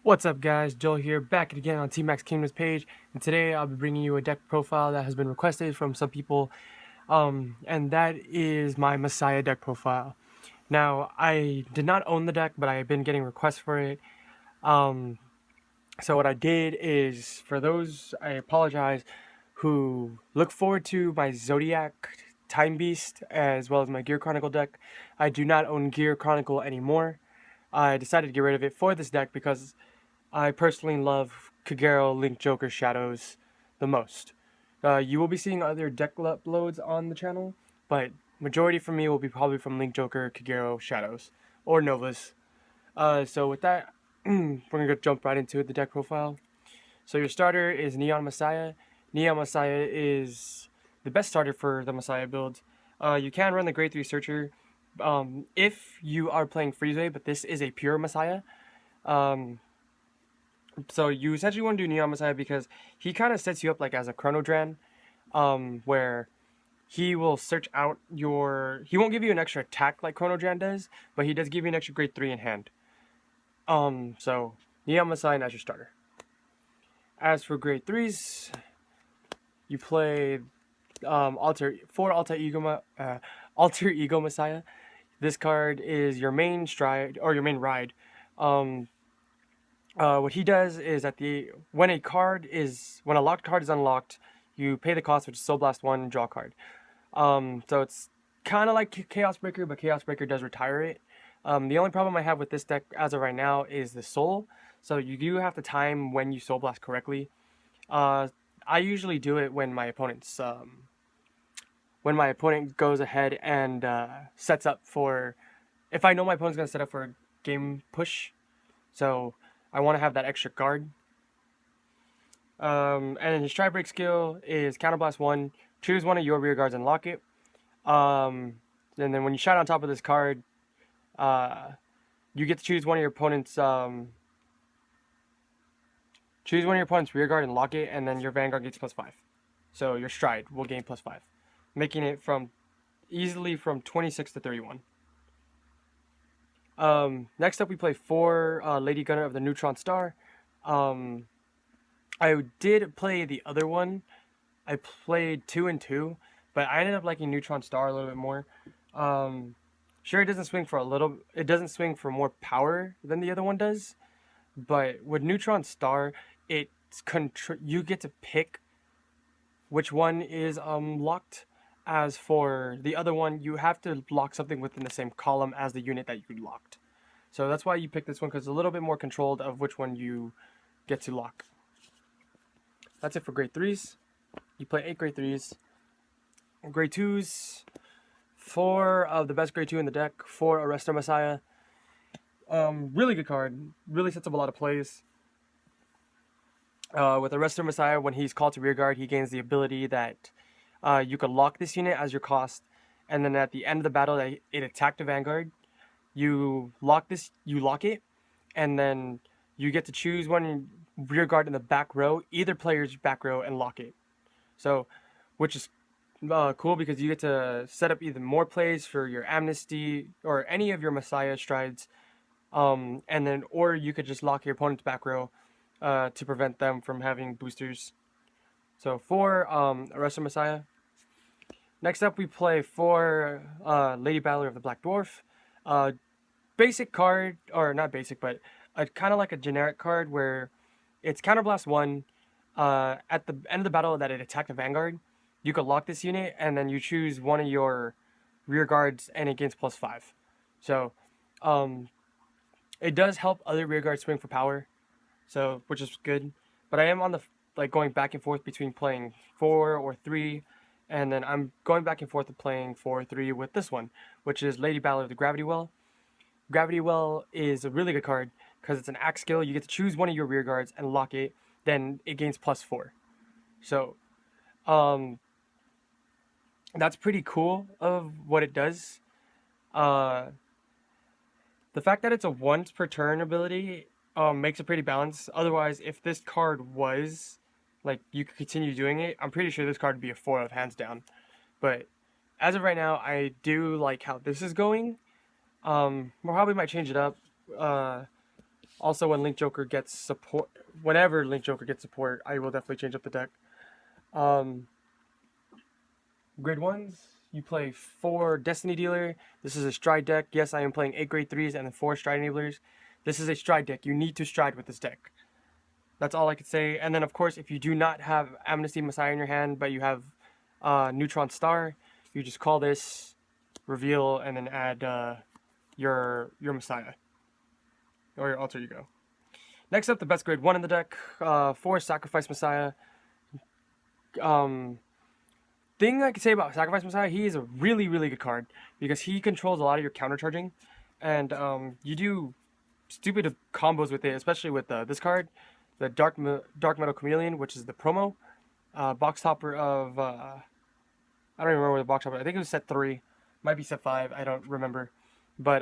What's up guys, Joel here, back again on T-Max Kingdom's page, and today I'll be bringing you a deck profile that has been requested from some people, and that is my Messiah deck profile. Now, I did not own the deck, but I have been getting requests for it, so what I did is, for those, I apologize, who look forward to my Zodiac Time Beast, as well as my Gear Chronicle deck. I do not own Gear Chronicle anymore. I decided to get rid of it for this deck because I personally love Kagero Link Joker Shadows the most. You will be seeing other deck uploads on the channel, but majority from me will be probably from Link Joker, Kagero Shadows, or Novas. So with that, we're going to jump right into the deck profile. So your starter is Neon Messiah. Neon Messiah is the best starter for the Messiah build. You can run the Grade 3 Searcher if you are playing Freezeway, but this is a pure Messiah. So you essentially want to do Neon Messiah because he kind of sets you up like as a Chrono Dran, where he will search out your... He won't give you an extra attack like Chrono Dran does, but he does give you an extra Grade 3 in hand. So Neon Messiah as your starter. As for Grade 3s, you play Alter Ego Messiah. This card is your main stride, or your main ride. What he does is when a locked card is unlocked, you pay the cost, which is Soul Blast 1, and draw a card. So it's kind of like Chaos Breaker, but Chaos Breaker does retire it. The only problem I have with this deck as of right now is the Soul. So you do have to time when you Soul Blast correctly. I usually do it when my opponent goes ahead and sets up for... If I know my opponent's going to set up for a game push, so I want to have that extra guard. And then his Stride Break skill is Counterblast 1. Choose one of your rear guards and lock it. And then when you shot on top of this card, you get to choose one of your opponent's rear guard and lock it, and then your Vanguard gets +5. So your Stride will gain +5, making it easily from 26 to 31. Next up we play 4 Lady Gunner of the Neutron Star. I did play the other one. I played 2 and 2, but I ended up liking Neutron Star a little bit more. Sure, it doesn't swing for more power than the other one does, but with Neutron Star, you get to pick which one is locked. As for the other one, you have to lock something within the same column as the unit that you locked. So that's why you pick this one, because it's a little bit more controlled of which one you get to lock. That's it for Grade 3s. You play 8 Grade 3s. Grade 2s, 4 of the best Grade 2 in the deck, 4 Arrestor Messiah. Really good card. Really sets up a lot of plays. With Arrestor Messiah, when he's called to rearguard, he gains the ability that you can lock this unit as your cost, and then at the end of the battle that it attacked a Vanguard, you lock it, and then you get to choose one rearguard in the back row, either player's back row, and lock it. So, which is cool because you get to set up either more plays for your Amnesty or any of your Messiah strides, or you could just lock your opponent's back row to prevent them from having boosters. So 4 Arrestor Messiah. Next up we play 4 Lady Battler of the Black Dwarf. Basic card, or not basic, but kind of like a generic card where it's Counterblast 1. At the end of the battle that it attacked a Vanguard, you could lock this unit, and then you choose one of your rear guards, and it gains +5. So it does help other rear guards swing for power, so which is good. But I am on the going back and forth between playing 4 or 3, and then I'm going back and forth to playing 4 or 3 with this one, which is Lady Battler of the Gravity Well. Gravity Well is a really good card because it's an axe skill. You get to choose one of your rear guards and lock it, then it gains +4. So that's pretty cool of what it does. The fact that it's a once per turn ability makes it pretty balanced. Otherwise, if this card was you could continue doing it, I'm pretty sure this card would be a 4 of hands down. But as of right now, I do like how this is going. We probably might change it up. Also, when Link Joker gets support, whenever Link Joker gets support, I will definitely change up the deck. Grade 1s, you play 4 Destiny Dealer. This is a Stride deck. Yes, I am playing 8 Grade 3s and then 4 Stride Enablers. This is a Stride deck. You need to Stride with this deck. That's all I could say. And then, of course, if you do not have Amnesty Messiah in your hand, but you have Neutron Star, you just call this, reveal, and then add your Messiah. Or your Alter Ego. Next up, the best grade 1 in the deck. 4 Sacrifice Messiah. Thing I could say about Sacrifice Messiah, he is a really, really good card. Because he controls a lot of your counter charging. And you do stupid combos with it, especially with this card. The Dark Metal Chameleon, which is the promo. Box topper of... I don't even remember the box topper. I think it was set 3. Might be set 5. I don't remember. But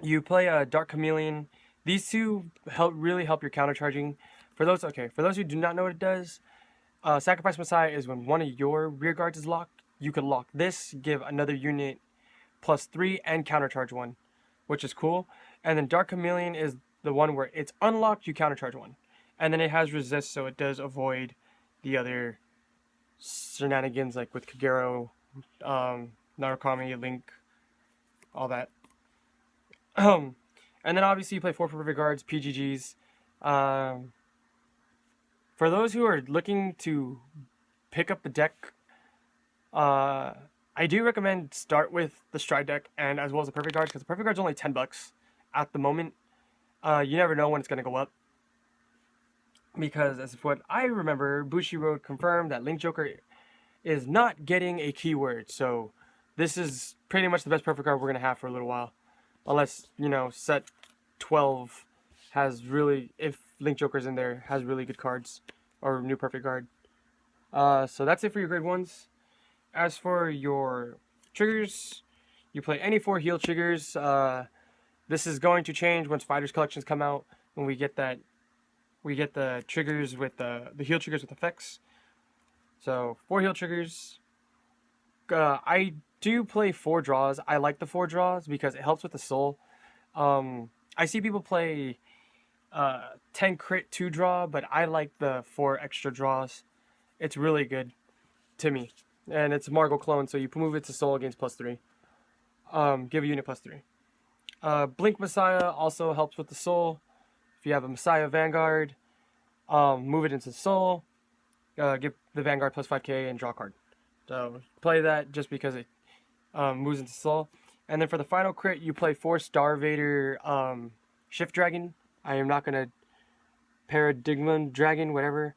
you play a Dark Chameleon. These two really help your counter charging. For those who do not know what it does, Sacrifice Messiah is when one of your rear guards is locked. You can lock this, give another unit +3 and counter charge 1, which is cool. And then Dark Chameleon is the one where it's unlocked, you counter charge 1, and then it has resist, so it does avoid the other shenanigans like with Kagero, Narukami, Link, all that. And then obviously you play 4 Perfect Guards, PGGs. For those who are looking to pick up the deck, I do recommend start with the Stride deck and as well as the Perfect Guards, because the Perfect Guard's only $10 at the moment. You never know when it's going to go up. Because as what I remember, Bushiroad confirmed that Link Joker is not getting a keyword. So this is pretty much the best Perfect Guard we're going to have for a little while. Unless, set 12 has really, if Link Joker's in there, has really good cards. Or new Perfect Guard. So that's it for your grade 1s. As for your triggers, you play any 4 heal triggers. This is going to change once Fighters Collections come out. When we get that, we get the triggers with the heal triggers with effects. So 4 heal triggers. I do play 4 draws. I like the 4 draws because it helps with the soul. I see people play 10 crit 2 draw, but I like the 4 extra draws. It's really good to me. And it's a Margot clone, so you move it to soul against +3. Give a unit +3. Blink Messiah also helps with the soul. If you have a Messiah Vanguard, move it into soul. Give the Vanguard +5k and draw a card. So play that just because it moves into soul. And then for the final crit, you play 4 Star Vader Shift Dragon. I am not going to Paradigma Dragon, whatever.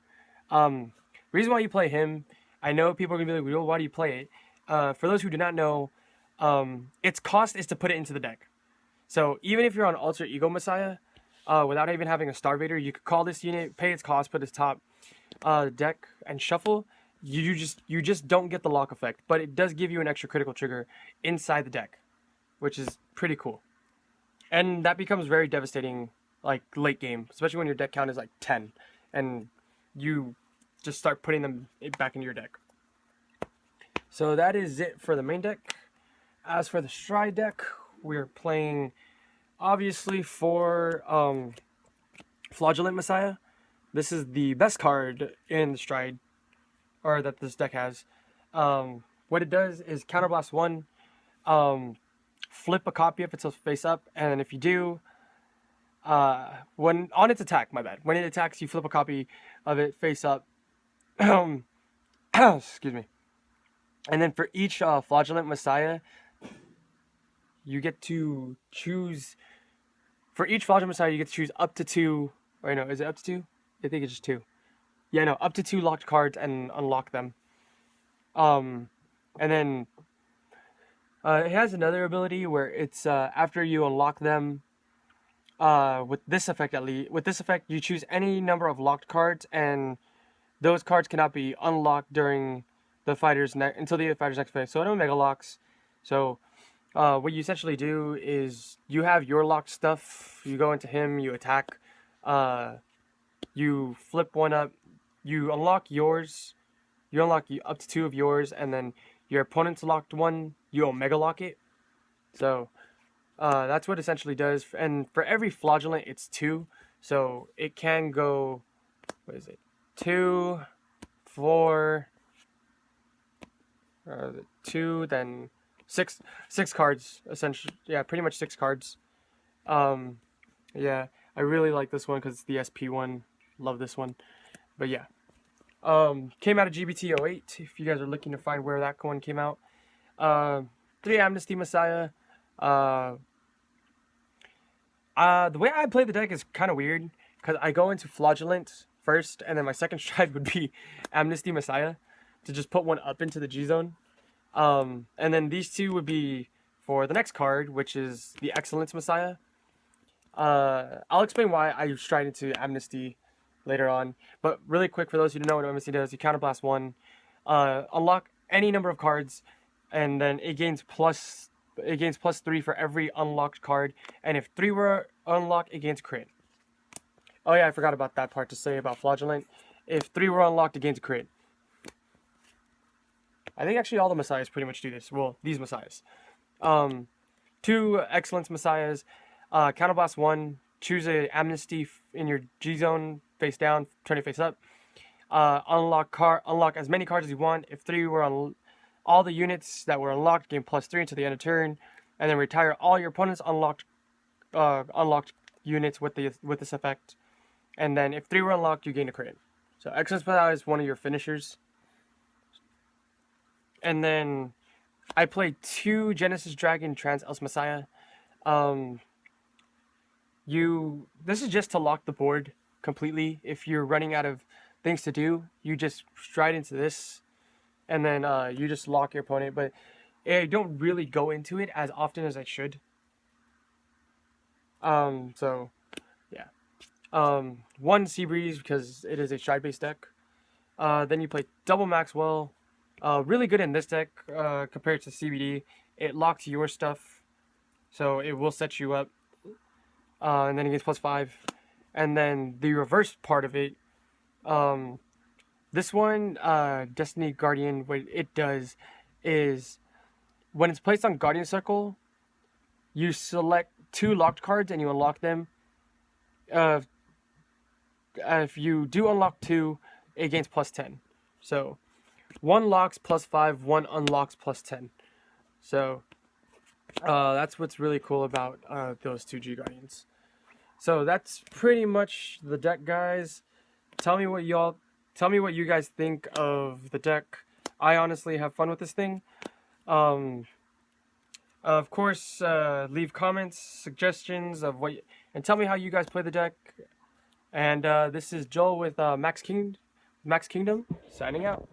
Reason why you play him, I know people are going to be like, well, why do you play it? For those who do not know, its cost is to put it into the deck. So even if you're on Alter Ego Messiah, without even having a Star Vader, you could call this unit, pay its cost, put its top deck, and shuffle. You just don't get the lock effect, but it does give you an extra critical trigger inside the deck, which is pretty cool. And that becomes very devastating, like late game, especially when your deck count is like 10, and you just start putting them back into your deck. So that is it for the main deck. As for the Stride deck, we're playing obviously for Flagellant Messiah. This is the best card in the Stride, or that this deck has. What it does is Counterblast 1, flip a copy if it's face up, and if you do, when on its attack, when it attacks, you flip a copy of it face up. Excuse me. And then for each Flagellant Messiah, you get to choose. For each Flagellant Messiah, you get to choose up to 2. Or no, is it up to 2? I think it's just 2. Yeah, no, up to 2 locked cards and unlock them. And then it has another ability where it's after you unlock them. With this effect, you choose any number of locked cards, and those cards cannot be unlocked during the fighter's until the fighter's next phase. So no mega locks. So what you essentially do is you have your locked stuff. You go into him. You attack. You flip one up. You unlock yours. You unlock up to 2 of yours, and then your opponent's locked one. You omega lock it. So That's what it essentially does. And for every Flagellant, it's 2. So it can go, what is it? 2, 4, 2, then 6 cards, essentially. Yeah, pretty much 6 cards. Yeah, I really like this one because it's the SP one. Love this one. But yeah. Came out of GBT 08, if you guys are looking to find where that one came out. 3 Amnesty Messiah. The way I play the deck is kind of weird, because I go into Flagellant first, and then my second stride would be Amnesty Messiah, to just put one up into the G-Zone. And then these 2 would be for the next card, which is the Excellence Messiah. I'll explain why I stride into Amnesty later on, but really quick, for those who don't know what Amnesty does, you counterblast 1, unlock any number of cards, and then it gains plus 3 for every unlocked card, and if 3 were unlocked, it gains crit. Oh yeah, I forgot about that part to say about Flagellant. If 3 were unlocked, it gains crit. I think actually all the Messiahs pretty much do this. Well, these Messiahs. 2 Excellence Messiahs. Counterblast 1. Choose a Amnesty in your G-Zone, face down, turn it face up. Unlock as many cards as you want. If 3 were on all the units that were unlocked, gain +3 until the end of turn, and then retire all your opponent's unlocked units with this effect. And then if 3 were unlocked, you gain a crit. So Excellence Messiah is one of your finishers. And then I played 2 Genesis Dragon Trans Else Messiah. This is just to lock the board completely. If you're running out of things to do, you just stride into this, and then you just lock your opponent. But I don't really go into it as often as I should. So yeah. 1 Seabreeze, because it is a stride based deck. Then you play double Maxwell. Really good in this deck compared to CBD. It locks your stuff, so it will set you up. And then it gets +5. And then the reverse part of it, this one, Destiny Guardian, what it does is, when it's placed on Guardian Circle, you select 2 locked cards and you unlock them. If you do unlock 2, it gains +10. So 1 locks +5, 1 unlocks +10. So that's what's really cool about those 2 G Guardians. So that's pretty much the deck, guys. Tell me what you guys think of the deck. I honestly have fun with this thing. Of course, leave comments, suggestions of and tell me how you guys play the deck. And this is Joel with Max Kingdom, signing out.